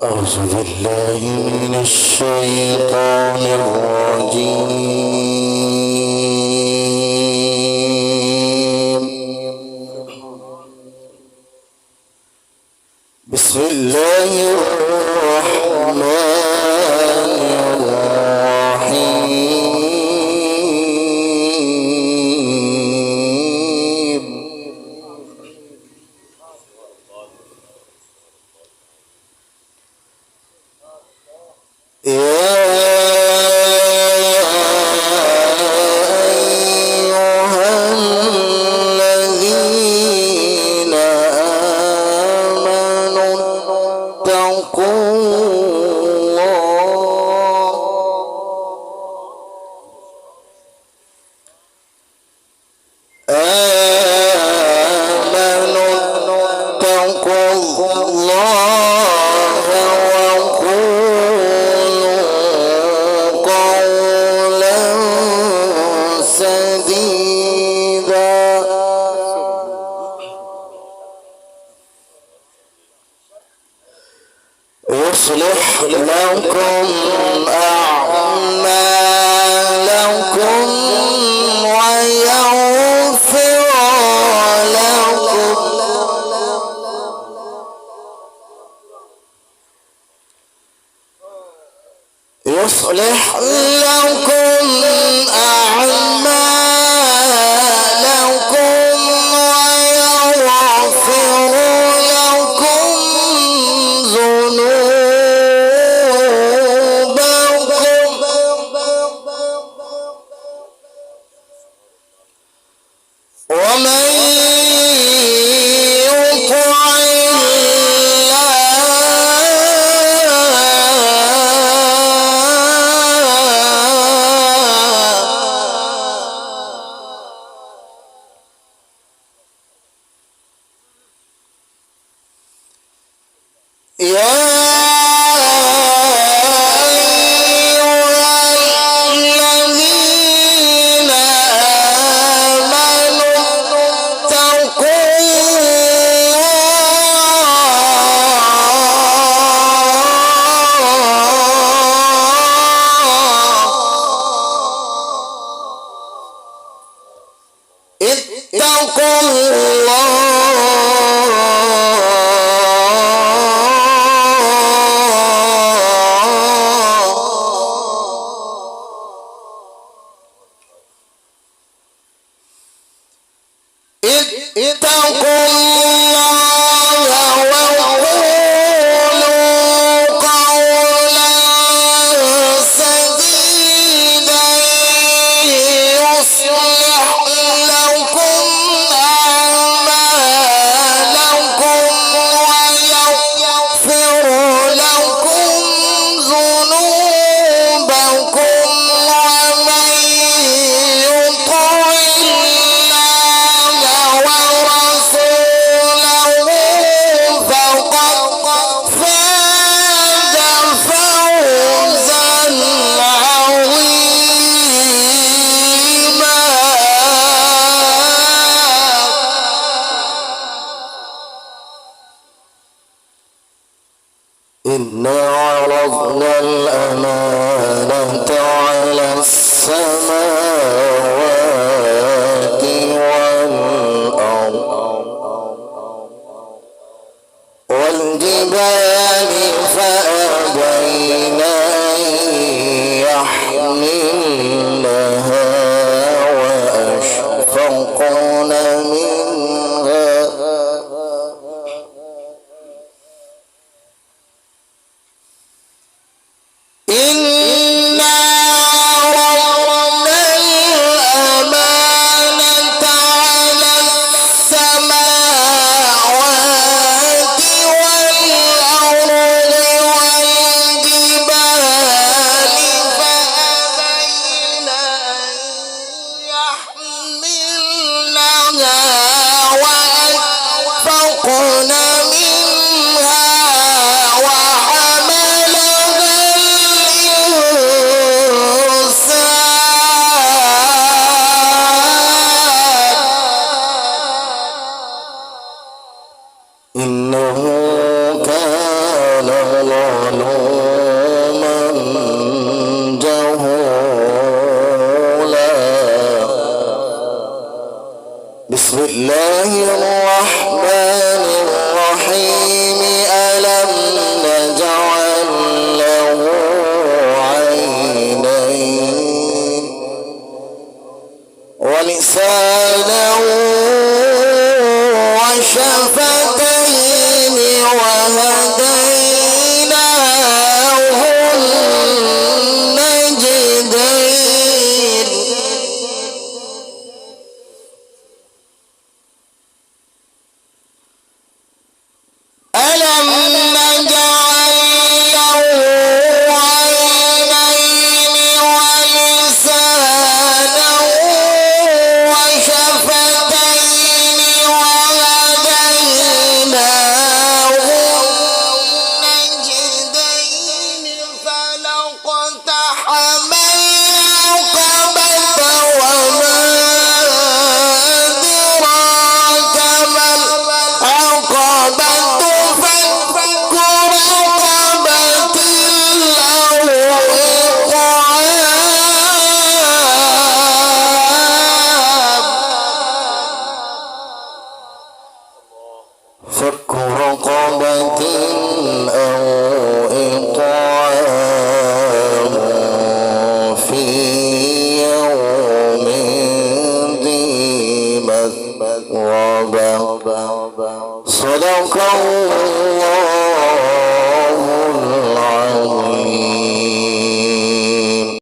أعوذ بالله من الشيطان الرجيم. بسم الله الرحمن الرحيم. يصلح لكم أعمالكم ويغفر لكم يصلح لكم أعمالكم ويغفر لكم ومن يطع اتقوا إنا عرضنا الأمانة على السماوات والأرض والجبال فأبين أن يحملنها وأشفقن منها إنه كان ظلوما جهولا بسم الله الرحمن الرحيم ألم نجعل له عينين ولسانا وشفتين وهديناه النجدين ألم نجعل له عينين ولسانا وشفتين وهديناه النجدين فلاقتحم العقبة وما أدراك ما العقبة فك رقبة أو إطعام في يوم ذي مسغبة صدق الله